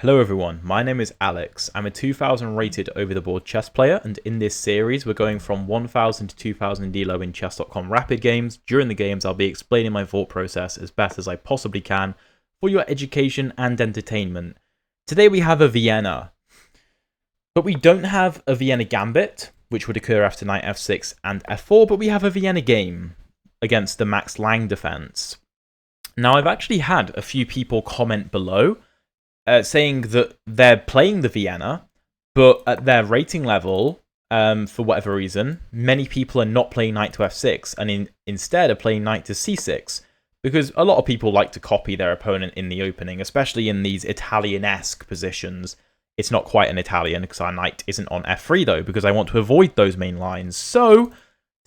Hello everyone, my name is Alex. I'm a 2000 rated over-the-board chess player, and in this series we're going from 1000 to 2000 elo in chess.com rapid games. During the games I'll be explaining my thought process as best as I possibly can for your education and entertainment. Today we have a Vienna, but we don't have a Vienna Gambit, which would occur after knight f6 and f4, but we have a Vienna Game against the Max Lang defense. Now I've actually had a few people comment below saying that they're playing the Vienna, but at their rating level, for whatever reason, many people are not playing knight to f6 and instead are playing knight to c6, because a lot of people like to copy their opponent in the opening, especially in these Italian-esque positions. It's not quite an Italian because our knight isn't on f3 though, because I want to avoid those main lines. So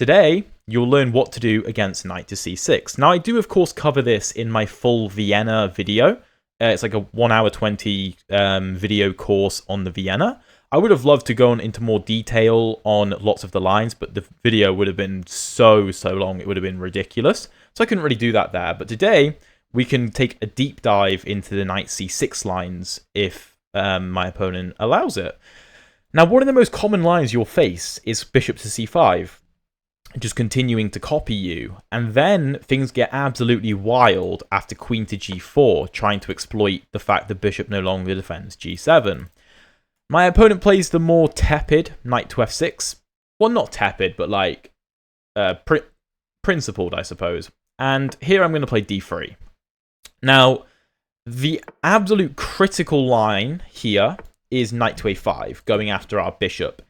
today you'll learn what to do against knight to c6. Now I do of course cover this in my full Vienna video. It's like a 1 hour 20 video course on the Vienna. I would have loved to go into more detail on lots of the lines, but the video would have been so long, it would have been ridiculous. So I couldn't really do that there. But today, we can take a deep dive into the knight c6 lines if my opponent allows it. Now, one of the most common lines you'll face is bishop to c5. Just continuing to copy you, and then things get absolutely wild after queen to g4, trying to exploit the fact the bishop no longer defends g7. My opponent plays the more tepid knight to f6. Well, not tepid, but like principled, I suppose. And here I'm going to play d3. Now, the absolute critical line here is knight to a5, going after our bishop.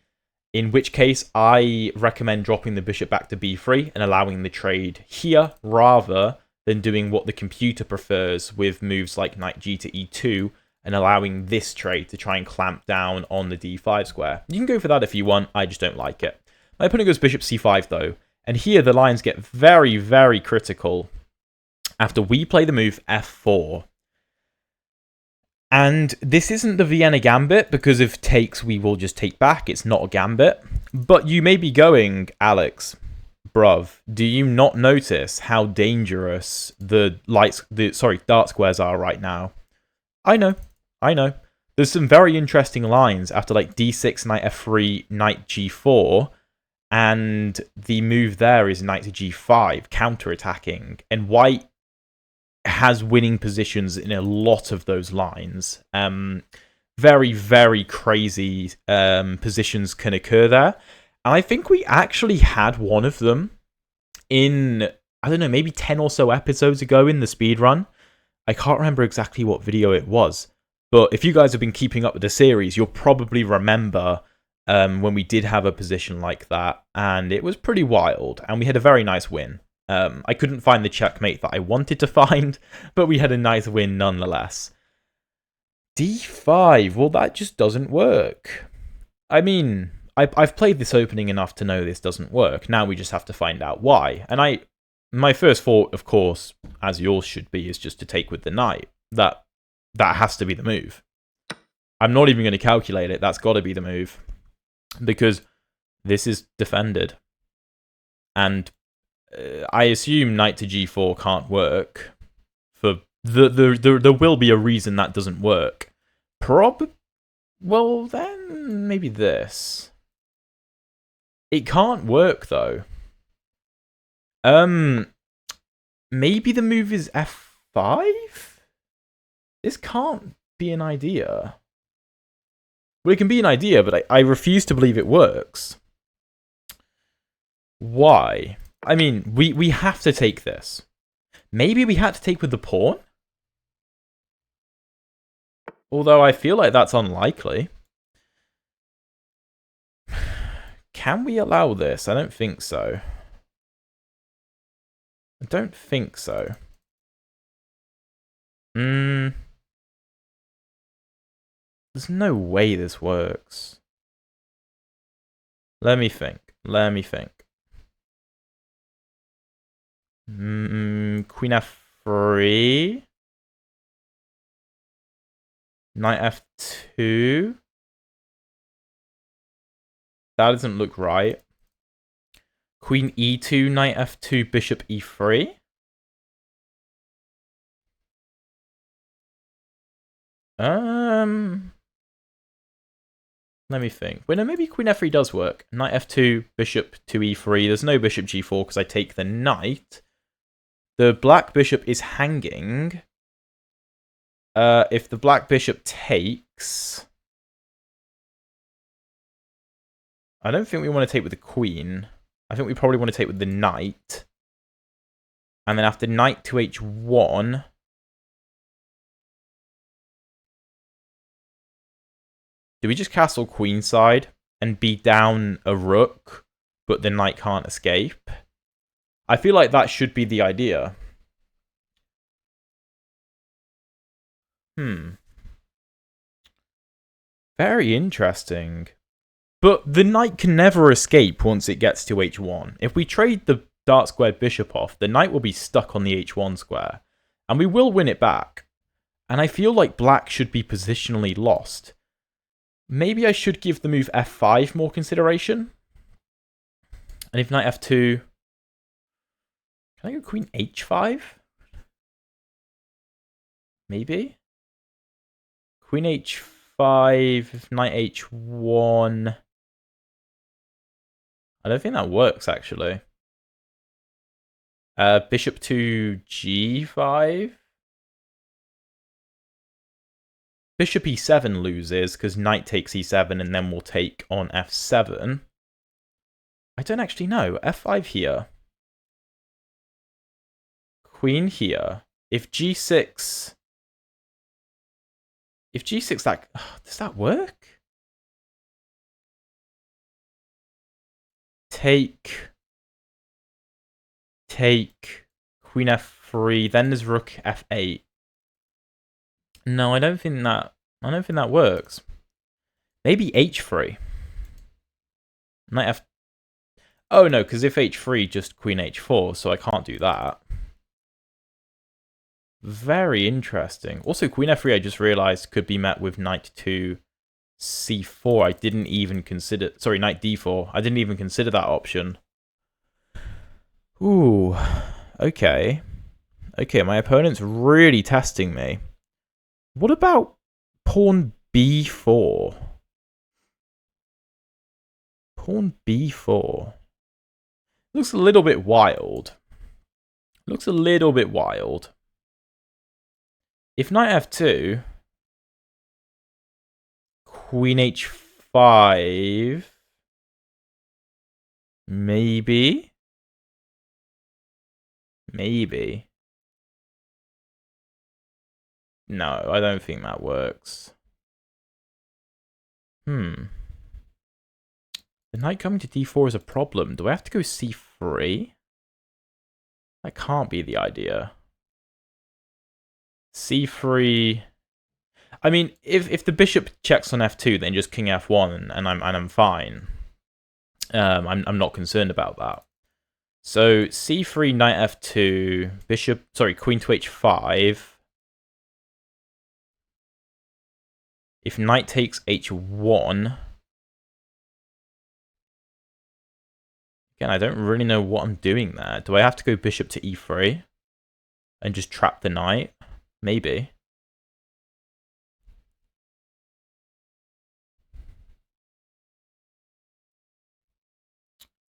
In which case, I recommend dropping the bishop back to b3 and allowing the trade here, rather than doing what the computer prefers with moves like knight g to e2 and allowing this trade to try and clamp down on the d5 square. You can go for that if you want, I just don't like it. My opponent goes bishop c5 though, and here the lines get very critical after we play the move f4. And this isn't the Vienna Gambit, because if takes, we will just take back. It's not a gambit. But you may be going, Alex, bruv, do you not notice how dangerous the dart squares are right now? I know. There's some very interesting lines after like d6, knight f3, knight g4, and the move there is knight to g5, counter-attacking, and white has winning positions in a lot of those lines. Very crazy positions can occur there. And I think we actually had one of them in, I don't know, maybe 10 or so episodes ago in the speedrun. I can't remember exactly what video it was. But if you guys have been keeping up with the series, you'll probably remember when we did have a position like that. And it was pretty wild. And we had a very nice win. I couldn't find the checkmate that I wanted to find, but we had a nice win nonetheless. d5, well, that just doesn't work. I mean, I've played this opening enough to know this doesn't work. Now we just have to find out why. And my first thought, of course, as yours should be, is just to take with the knight. That has to be the move. I'm not even going to calculate it. That's got to be the move. Because this is defended. And I assume knight to g4 can't work. For there will be a reason that doesn't work. Well, then maybe this. It can't work though. Maybe the move is f5. This can't be an idea. Well, it can be an idea, but I refuse to believe it works. Why? I mean, we have to take this. Maybe we had to take with the pawn? Although I feel like that's unlikely. Can we allow this? I don't think so. I don't think so. There's no way this works. Let me think. Queen f3, knight f2. That doesn't look right. Queen e2, knight f2, bishop e3. Let me think. Well, no, maybe queen f3 does work. Knight f2, bishop to e3. There's no bishop g4 because I take the knight. The black bishop is hanging. If the black bishop takes... I don't think we want to take with the queen. I think we probably want to take with the knight. And then after knight to h1... Do we just castle queenside and be down a rook, but the knight can't escape? I feel like that should be the idea. Very interesting. But the knight can never escape once it gets to h1. If we trade the dark squared bishop off, the knight will be stuck on the h1 square. And we will win it back. And I feel like black should be positionally lost. Maybe I should give the move f5 more consideration. And if knight f2... Can I go queen h5? Maybe? Queen h5, knight h1... I don't think that works, actually. Bishop to g5? Bishop e7 loses because knight takes e7 and then we'll take on f7. I don't actually know. f5 here. Queen here. If g6... If g6, that... Does that work? Take... Queen f3, then there's rook f8. No, I don't think that works. Maybe h3. Knight f... Oh no, because if h3, just queen h4, so I can't do that. Very interesting. Also, queen f3, I just realized, could be met with knight to c4. I didn't even consider... Sorry, knight d4. I didn't even consider that option. Ooh. Okay. Okay, my opponent's really testing me. What about pawn b4? Pawn b4. Looks a little bit wild. Looks a little bit wild. If knight f2, queen h5, maybe? Maybe. No, I don't think that works. The knight coming to d4 is a problem. Do I have to go c3? That can't be the idea. c3... I mean, if the bishop checks on f2, then just king f1 and I'm fine. I'm not concerned about that. So c3, knight f2, queen to h5. If knight takes h1... Again, I don't really know what I'm doing there. Do I have to go bishop to e3? And just trap the knight? Maybe.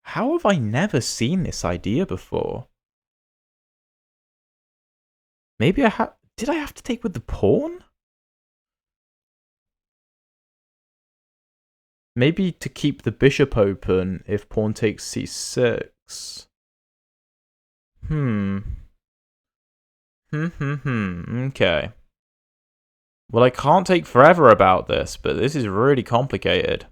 How have I never seen this idea before? Maybe did I have to take with the pawn? Maybe to keep the bishop open if pawn takes c6. Okay. Well, I can't take forever about this, but this is really complicated.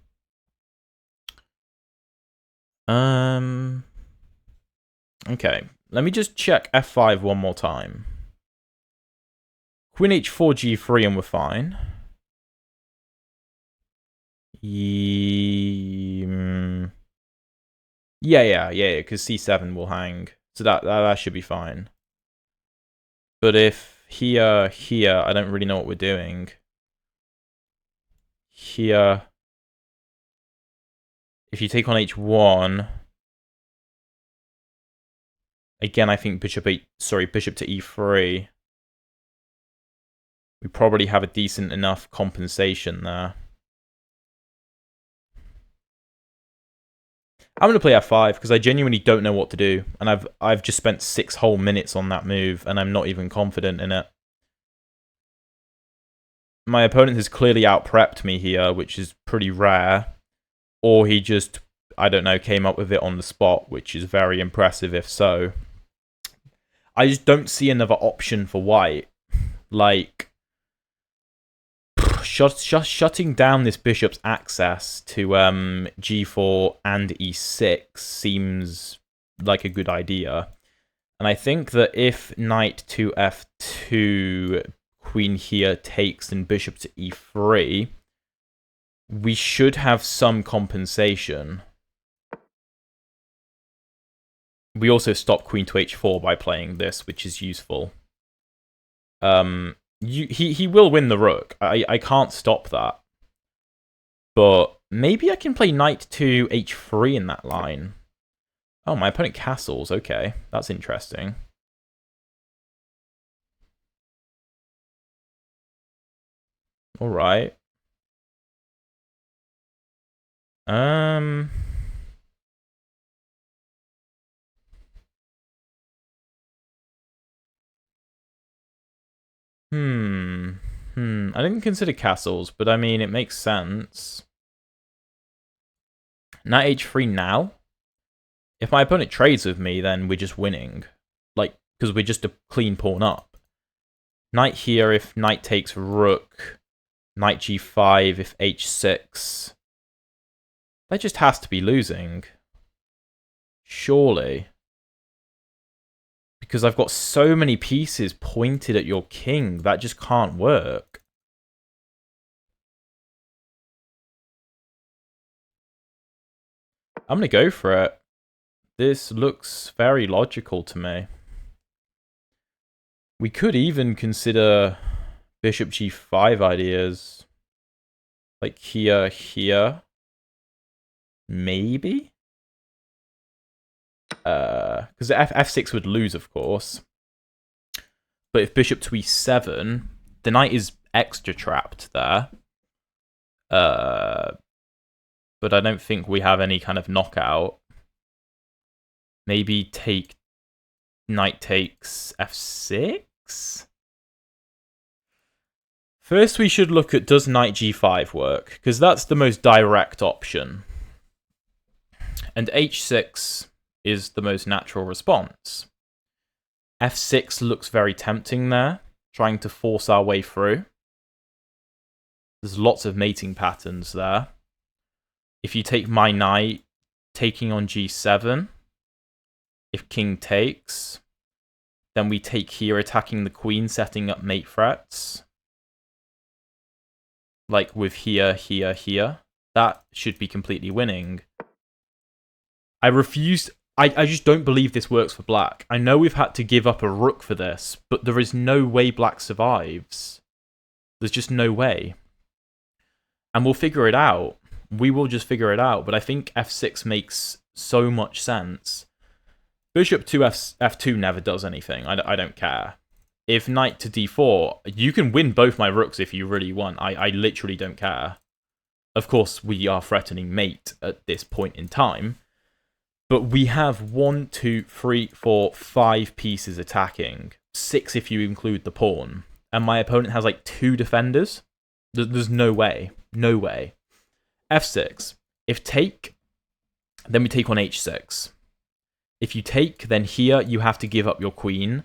Okay. Let me just check f5 one more time. Queen h4, g3, and we're fine. Yeah, because c7 will hang. So that should be fine. But if here, I don't really know what we're doing. Here, if you take on h1, again, I think bishop to e3. We probably have a decent enough compensation there. I'm going to play f5 because I genuinely don't know what to do. And I've just spent 6 whole minutes on that move and I'm not even confident in it. My opponent has clearly out-prepped me here, which is pretty rare. Or he just, I don't know, came up with it on the spot, which is very impressive if so. I just don't see another option for white. Like, shutting down this bishop's access to g4 and e6 seems like a good idea. And I think that if knight to f2, queen here takes, and bishop to e3, we should have some compensation. We also stop queen to h4 by playing this, which is useful. He will win the rook. I can't stop that. But maybe I can play knight to h3 in that line. Oh, my opponent castles. Okay, that's interesting. All right. I didn't consider castles, but I mean, it makes sense. Knight h3 now? If my opponent trades with me, then we're just winning. Like, because we're just a clean pawn up. Knight here if knight takes rook. Knight g5 if h6. That just has to be losing. Surely. Because I've got so many pieces pointed at your king, that just can't work. I'm going to go for it. This looks very logical to me. We could even consider bishop g5 ideas. Like here. Maybe? Because f6 would lose, of course. But if bishop to e7, the knight is extra trapped there. But I don't think we have any kind of knockout. Maybe take knight takes f6? First, we should look at does knight g5 work, because that's the most direct option. And h6 is the most natural response. f6 looks very tempting there, trying to force our way through. There's lots of mating patterns there. If you take my knight, taking on g7, if king takes, then we take here, attacking the queen, setting up mate threats. Like with here. That should be completely winning. I just don't believe this works for black. I know we've had to give up a rook for this, but there is no way black survives. There's just no way. And we'll figure it out. We will just figure it out, but I think f6 makes so much sense. Bishop to f2 never does anything. I don't care. If knight to d4, you can win both my rooks if you really want. I literally don't care. Of course, we are threatening mate at this point in time. But we have 1, 2, 3, 4, 5 pieces attacking. 6 if you include the pawn. And my opponent has like 2 defenders. There's no way. No way. f6. If take, then we take on h6. If you take, then here you have to give up your queen.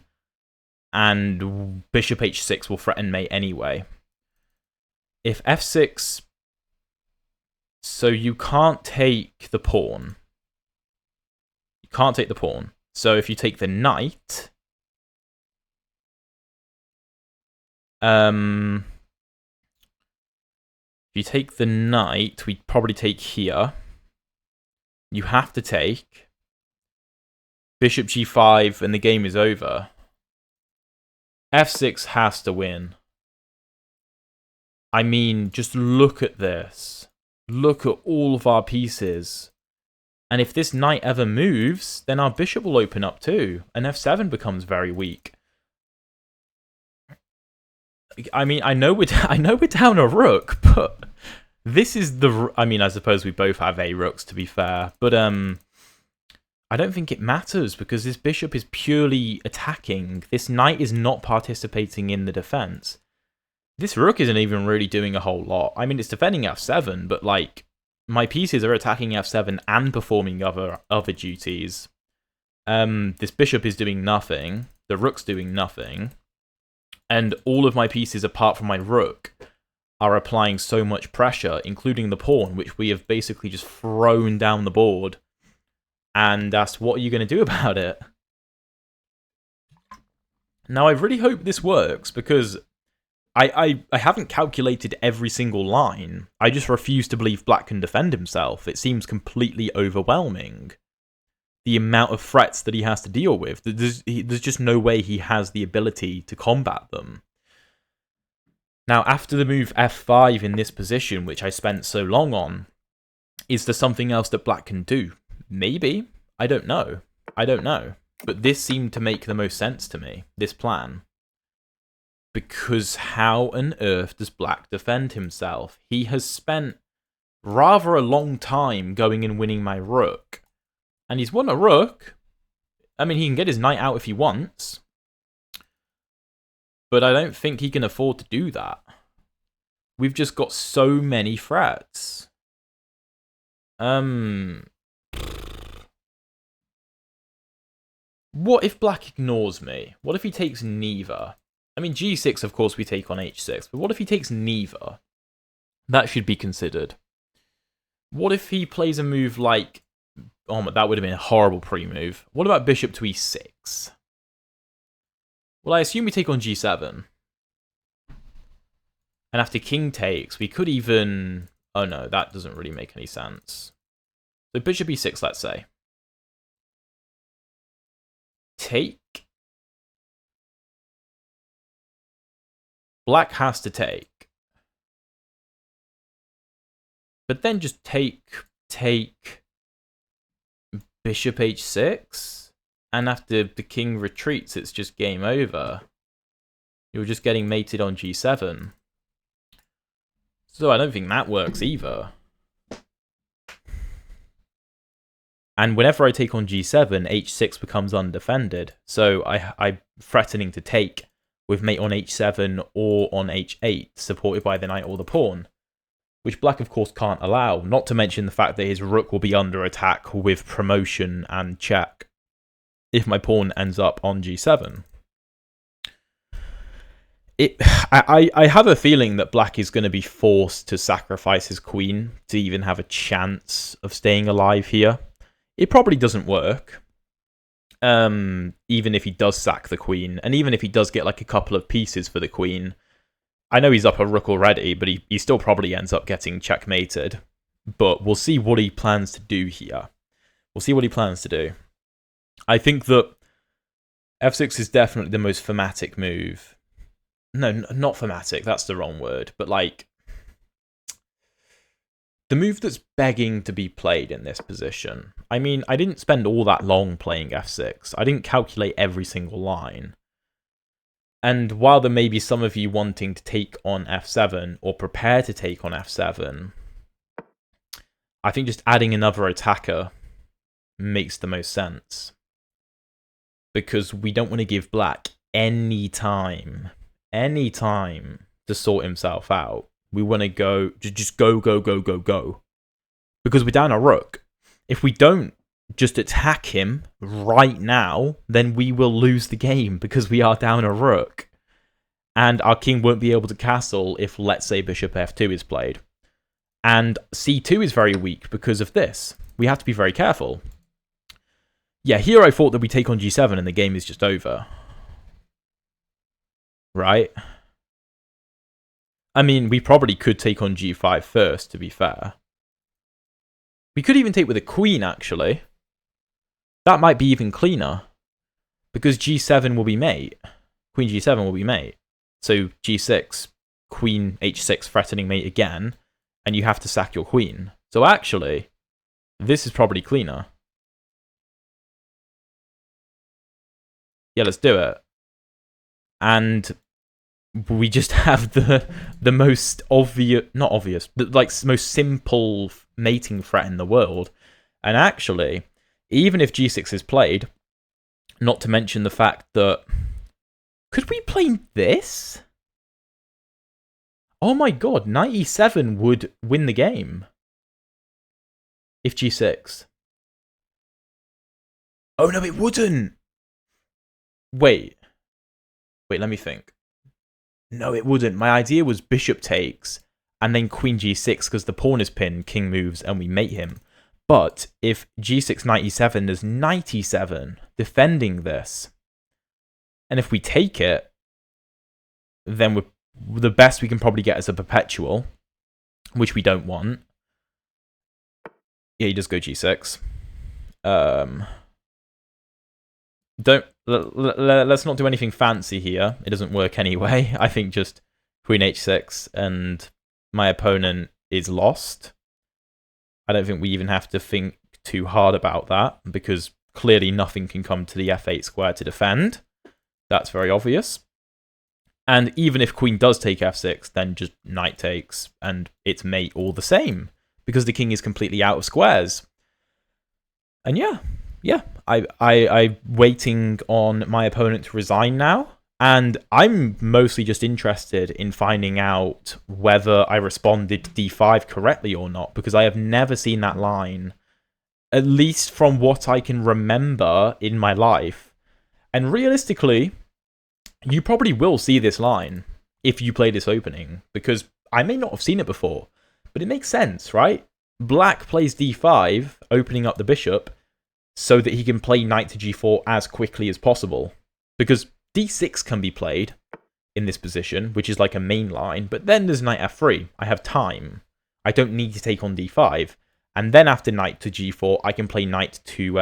And bishop h6 will threaten mate anyway. If f6... So you can't take the pawn. You can't take the pawn. So if you take the knight... If you take the knight, we'd probably take here. You have to take. Bishop g5 and the game is over. f6 has to win. I mean, just look at this. Look at all of our pieces. And if this knight ever moves, then our bishop will open up too. And f7 becomes very weak. I mean, I know I know we're down a rook, but this is the. I mean, I suppose we both have a rooks to be fair, but I don't think it matters because this bishop is purely attacking. This knight is not participating in the defense. This rook isn't even really doing a whole lot. I mean, it's defending f7, but like my pieces are attacking f7 and performing other duties. This bishop is doing nothing. The rook's doing nothing. And all of my pieces, apart from my rook, are applying so much pressure, including the pawn, which we have basically just thrown down the board and asked, what are you going to do about it? Now, I really hope this works, because I haven't calculated every single line. I just refuse to believe Black can defend himself. It seems completely overwhelming, the amount of threats that he has to deal with. There's just no way he has the ability to combat them. Now, after the move f5 in this position, which I spent so long on, is there something else that Black can do? Maybe. I don't know. But this seemed to make the most sense to me, this plan. Because how on earth does Black defend himself? He has spent rather a long time going and winning my rook. And he's won a rook. I mean, he can get his knight out if he wants. But I don't think he can afford to do that. We've just got so many threats. What if Black ignores me? What if he takes neither? I mean, g6, of course, we take on h6. But what if he takes neither? That should be considered. What if he plays a move like... Oh, that would have been a horrible pre-move. What about bishop to e6? Well, I assume we take on g7. And after king takes, we could even... Oh no, that doesn't really make any sense. So bishop e6, let's say. Take. Black has to take. But then just take bishop h6. And after the king retreats, it's just game over. You're just getting mated on g7. So I don't think that works either. And whenever I take on g7, h6 becomes undefended. So I'm threatening to take with mate on h7 or on h8, supported by the knight or the pawn. Which Black, of course, can't allow. Not to mention the fact that his rook will be under attack with promotion and check if my pawn ends up on g7. I have a feeling that Black is going to be forced to sacrifice his queen to even have a chance of staying alive here. It probably doesn't work, even if he does sack the queen, and even if he does get like a couple of pieces for the queen. I know he's up a rook already, but he still probably ends up getting checkmated. But we'll see what he plans to do here. We'll see what he plans to do. I think that f6 is definitely the most thematic move. No, not thematic, that's the wrong word. But like, the move that's begging to be played in this position. I mean, I didn't spend all that long playing f6. I didn't calculate every single line. And while there may be some of you wanting to take on f7 or prepare to take on f7, I think just adding another attacker makes the most sense. Because we don't want to give Black any time to sort himself out. We want to go, just go. Because we're down a rook. If we don't just attack him right now, then we will lose the game because we are down a rook. And our king won't be able to castle if, let's say, bishop f2 is played. And c2 is very weak because of this. We have to be very careful. Yeah, here I thought that we take on g7 and the game is just over. Right? I mean, we probably could take on g5 first, to be fair. We could even take with a queen, actually. That might be even cleaner. Because g7 will be mate. Queen g7 will be mate. So g6, queen h6 threatening mate again. And you have to sack your queen. So actually, this is probably cleaner. Yeah, let's do it. And we just have the most obvious, not obvious, like most simple mating threat in the world. And actually, even if g6 is played, not to mention the fact that, could we play this? Oh my god, knight e7 would win the game. If g6. Oh no, it wouldn't. Wait, let me think. No, it wouldn't. My idea was bishop takes, and then queen g6, because the pawn is pinned, king moves, and we mate him. But if g6, knight e7, there's knight e7 defending this. And if we take it, then the best we can probably get is a perpetual, which we don't want. Yeah, you just go g6. Let's not do anything fancy here. It doesn't work anyway. I think just queen h6 and my opponent is lost. I don't think we even have to think too hard about that, because clearly nothing can come to the f8 square to defend. That's very obvious. And even if queen does take f6, then just knight takes and it's mate all the same, because the king is completely out of squares. And yeah, I'm waiting on my opponent to resign now, and I'm mostly just interested in finding out whether I responded to d5 correctly or not, because I have never seen that line, at least from what I can remember in my life. And realistically, you probably will see this line if you play this opening, because I may not have seen it before, but it makes sense, right? Black plays d5, opening up the bishop, so that he can play knight to g4 as quickly as possible. Because d6 can be played in this position, which is like a main line, but then there's knight f3. I have time. I don't need to take on d5. And then after knight to g4, I can play knight to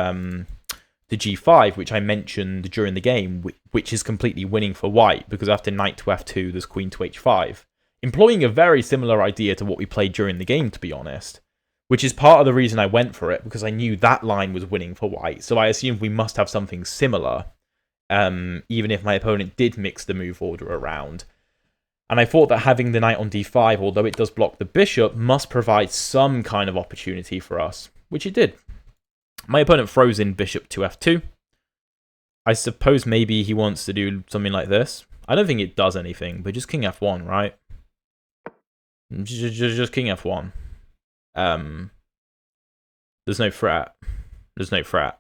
g5, which I mentioned during the game, which is completely winning for white, because after knight to f2, there's queen to h5. Employing a very similar idea to what we played during the game, to be honest. Which is part of the reason I went for it, because I knew that line was winning for white. So I assumed we must have something similar, even if my opponent did mix the move order around. And I thought that having the knight on d5, although it does block the bishop, must provide some kind of opportunity for us, which it did. My opponent throws in bishop to f2. I suppose maybe he wants to do something like this. I don't think it does anything, but just king f1, right? Just king f1. There's no threat. There's no threat.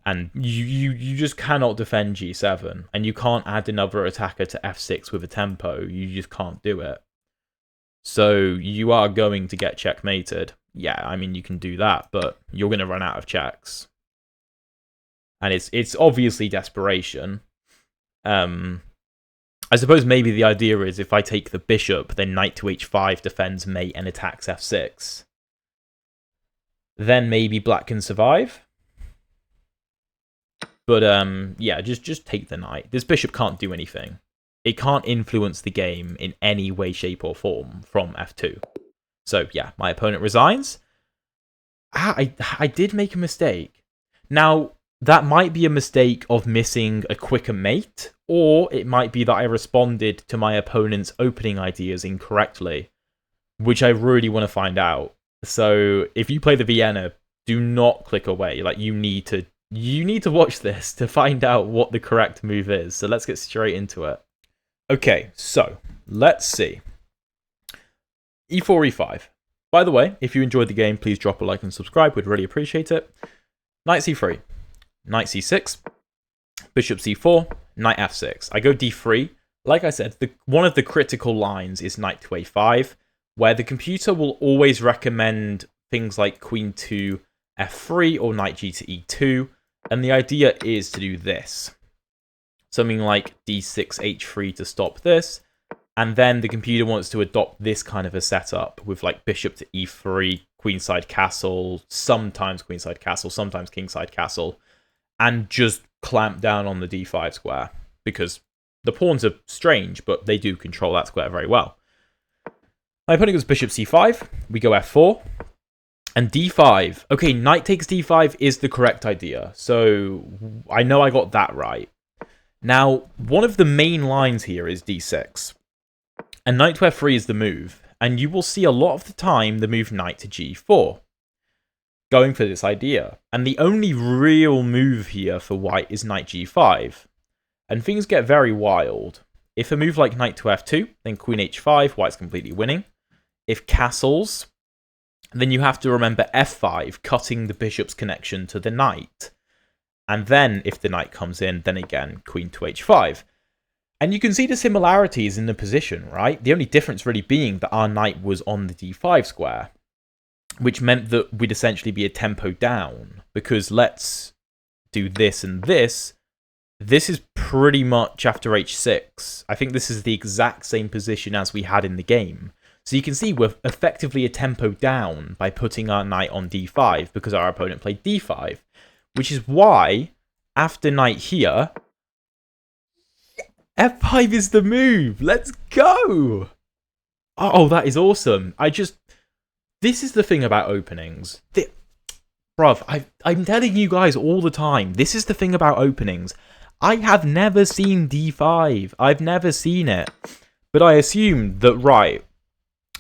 And you just cannot defend g7, and you can't add another attacker to f6 with a tempo. You just can't do it. So you are going to get checkmated. Yeah, I mean, you can do that, but you're going to run out of checks. And it's obviously desperation. I suppose maybe the idea is if I take the bishop, then knight to h5 defends mate and attacks f6. Then maybe black can survive. But yeah, just take the knight. This bishop can't do anything. It can't influence the game in any way, shape, or form from f2. So yeah, my opponent resigns. I did make a mistake. Now, that might be a mistake of missing a quicker mate, or it might be that I responded to my opponent's opening ideas incorrectly, which I really want to find out. So if you play the Vienna, do not click away. Like, you need to watch this to find out what the correct move is. So let's get straight into it. Okay, so let's see. e4, e5. By the way, if you enjoyed the game, please drop a like and subscribe. We'd really appreciate it. Knight c3. Knight c6, bishop c4, knight f6. I go d3. Like I said, one of the critical lines is knight to a5, where the computer will always recommend things like queen to f3 or knight g to e2, and the idea is to do this. Something like d6 h3 to stop this, and then the computer wants to adopt this kind of a setup with like bishop to e3, queenside castle, sometimes queenside castle, sometimes kingside castle, and just clamp down on the d5 square, because the pawns are strange, but they do control that square very well. My opponent goes bishop c5, we go f4, and d5. Okay, knight takes d5 is the correct idea, so I know I got that right. Now, one of the main lines here is d6. And knight to f3 is the move. And you will see a lot of the time the move knight to g4. Going for this idea. And the only real move here for white is knight g5. And things get very wild. If a move like knight to f2, then queen h5, white's completely winning. If castles, then you have to remember f5, cutting the bishop's connection to the knight. And then, if the knight comes in, then again, queen to h5. And you can see the similarities in the position, right? The only difference really being that our knight was on the d5 square, which meant that we'd essentially be a tempo down. Because let's do this and this. This is pretty much after h6. I think this is the exact same position as we had in the game. So you can see we're effectively a tempo down by putting our knight on d5 because our opponent played d5. Which is why, after knight here, f5 is the move. Let's go. Oh, that is awesome. This is the thing about openings. Bruv, I'm telling you guys all the time, this is the thing about openings. I have never seen d5. I've never seen it. But I assume that, right,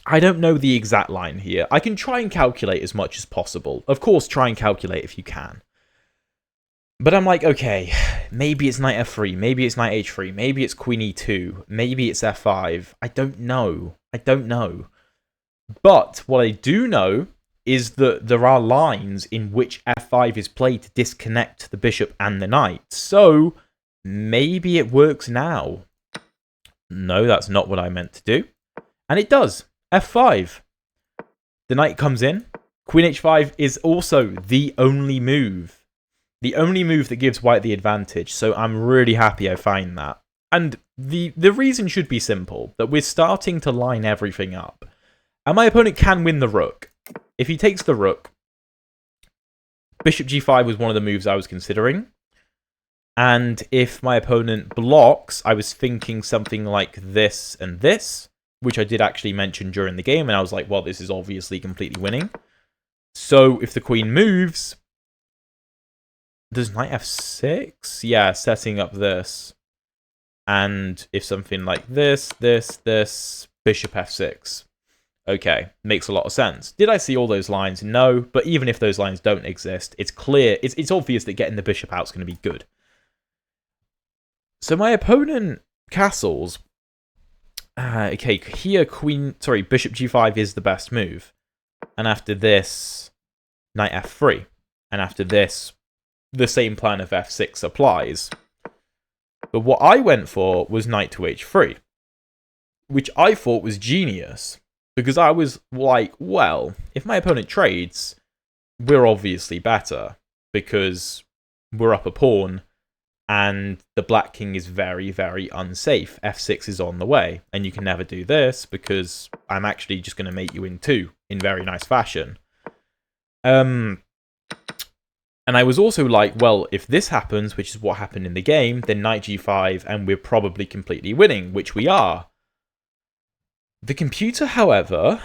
I don't know the exact line here. I can try and calculate as much as possible. Of course, try and calculate if you can. But I'm like, okay, maybe it's knight f3, maybe it's knight h3, maybe it's queen e2, maybe it's f5. I don't know. But what I do know is that there are lines in which f5 is played to disconnect the bishop and the knight. So maybe it works now. No, that's not what I meant to do. And it does. f5. The knight comes in. Queen h5 is also the only move. The only move that gives white the advantage, so I'm really happy I find that. And the reason should be simple, that we're starting to line everything up. And my opponent can win the rook. If he takes the rook, bishop g5 was one of the moves I was considering. And if my opponent blocks, I was thinking something like this and this, which I did actually mention during the game, and I was like, well, this is obviously completely winning. So if the queen moves, does knight f6? Yeah, setting up this. And if something like this, bishop f6. Okay, makes a lot of sense. Did I see all those lines? No, but even if those lines don't exist, it's clear, it's obvious that getting the bishop out is going to be good. So my opponent castles. Okay, here bishop g5 is the best move. And after this, knight f3. And after this, the same plan of f6 applies. But what I went for was knight to h3, which I thought was genius, because I was like, well, if my opponent trades, we're obviously better, because we're up a pawn, and the black king is very, very unsafe. f6 is on the way, and you can never do this, because I'm actually just going to mate you in two, in very nice fashion. And I was also like, well, if this happens, which is what happened in the game, then knight g5, and we're probably completely winning, which we are. The computer, however,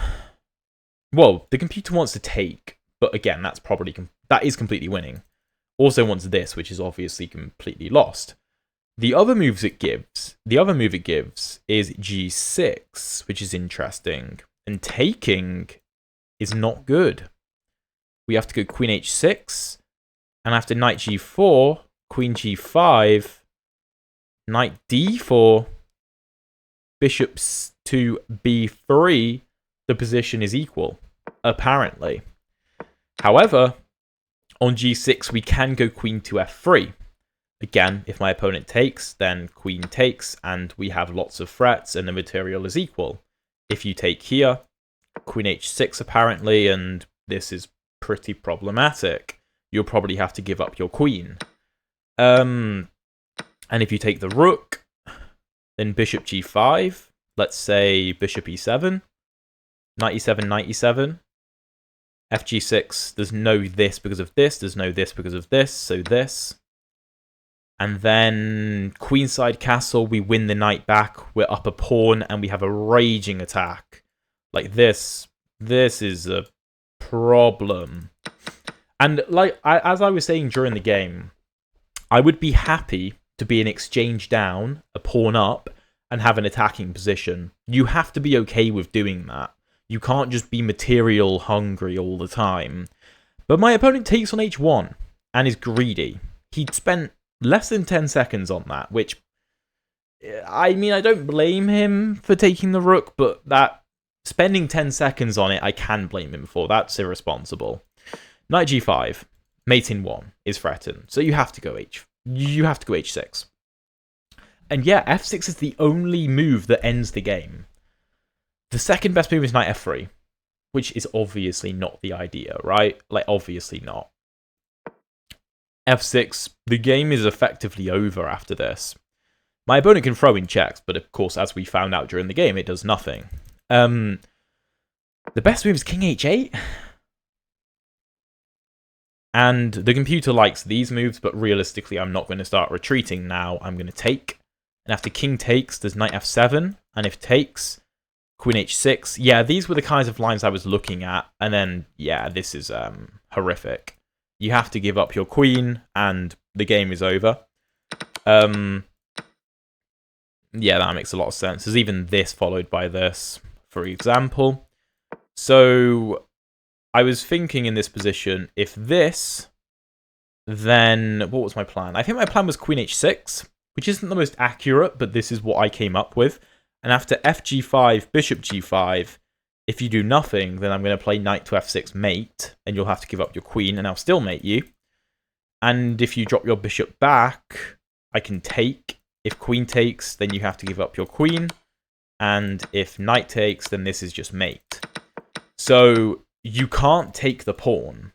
well, the computer wants to take, but again, that is completely winning. Also wants this, which is obviously completely lost. The other move it gives is g6, which is interesting. And taking is not good. We have to go queen h6. And after knight g4, queen g5, knight d4, bishop to b3, the position is equal, apparently. However, on g6, we can go queen to f3. Again, if my opponent takes, then queen takes, and we have lots of threats, and the material is equal. If you take here, queen h6 apparently, and this is pretty problematic. You'll probably have to give up your queen. And if you take the rook, then bishop g5, let's say bishop e7, knight e7, knight e7, fg6, there's no this because of this, there's no this because of this, so this. And then queenside castle, we win the knight back, we're up a pawn, and we have a raging attack. Like this is a problem. And like as I was saying during the game, I would be happy to be an exchange down, a pawn up, and have an attacking position. You have to be okay with doing that. You can't just be material hungry all the time. But my opponent takes on h1 and is greedy. He spent less than 10 seconds on that, which, I mean, I don't blame him for taking the rook, but that spending 10 seconds on it, I can blame him for. That's irresponsible. Knight g5, mate in 1 is threatened, so you have to go h6. And yeah, f6 is the only move that ends the game. The second best move is knight f3, which is obviously not the idea, right? Like, obviously not. f6, the game is effectively over after this. My opponent can throw in checks, but of course, as we found out during the game, it does nothing. The best move is king h8. And the computer likes these moves, but realistically, I'm not going to start retreating now. I'm going to take. And after king takes, there's knight f7. And if takes, queen h6. Yeah, these were the kinds of lines I was looking at. And then, yeah, this is horrific. You have to give up your queen, and the game is over. Yeah, that makes a lot of sense. There's even this followed by this, for example. So I was thinking in this position, if this, then what was my plan? I think my plan was queen h6, which isn't the most accurate, but this is what I came up with. And after fg5, bishop g5, if you do nothing, then I'm going to play knight to f6 mate, and you'll have to give up your queen, and I'll still mate you. And if you drop your bishop back, I can take. If queen takes, then you have to give up your queen. And if knight takes, then this is just mate. So you can't take the pawn.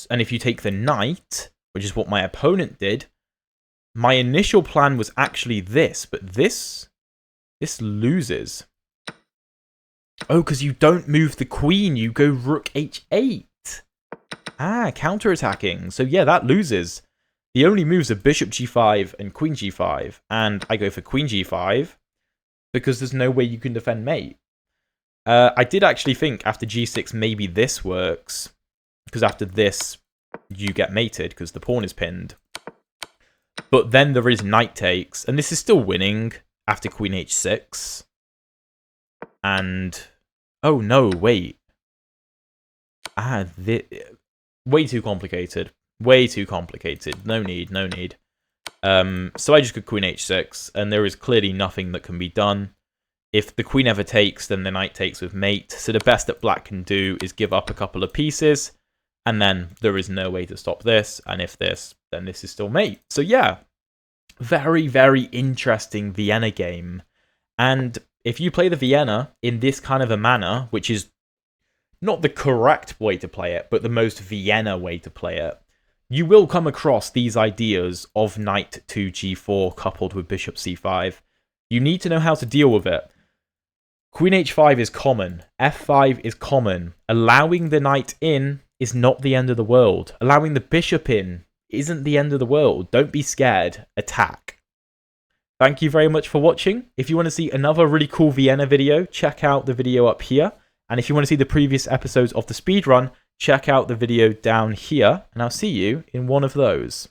And if you take the knight, which is what my opponent did, my initial plan was actually this, but this loses. Oh, because you don't move the queen, you go rook h8. Ah, counterattacking. So yeah, that loses. The only moves are bishop g5 and queen g5, and I go for queen g5 because there's no way you can defend mate. I did actually think after g6 maybe this works, because after this you get mated because the pawn is pinned. But then there is knight takes, and this is still winning after queen h6. And oh no, wait. Way too complicated. Way too complicated. No need, no need. So I just go queen h6, and there is clearly nothing that can be done. If the queen ever takes, then the knight takes with mate. So the best that black can do is give up a couple of pieces, and then there is no way to stop this. And if this, then this is still mate. So yeah, very, very interesting Vienna game. And if you play the Vienna in this kind of a manner, which is not the correct way to play it, but the most Vienna way to play it, you will come across these ideas of knight to g4 coupled with bishop c5. You need to know how to deal with it. Queen h5 is common. f5 is common. Allowing the knight in is not the end of the world. Allowing the bishop in isn't the end of the world. Don't be scared. Attack. Thank you very much for watching. If you want to see another really cool Vienna video, check out the video up here. And if you want to see the previous episodes of the speedrun, check out the video down here. And I'll see you in one of those.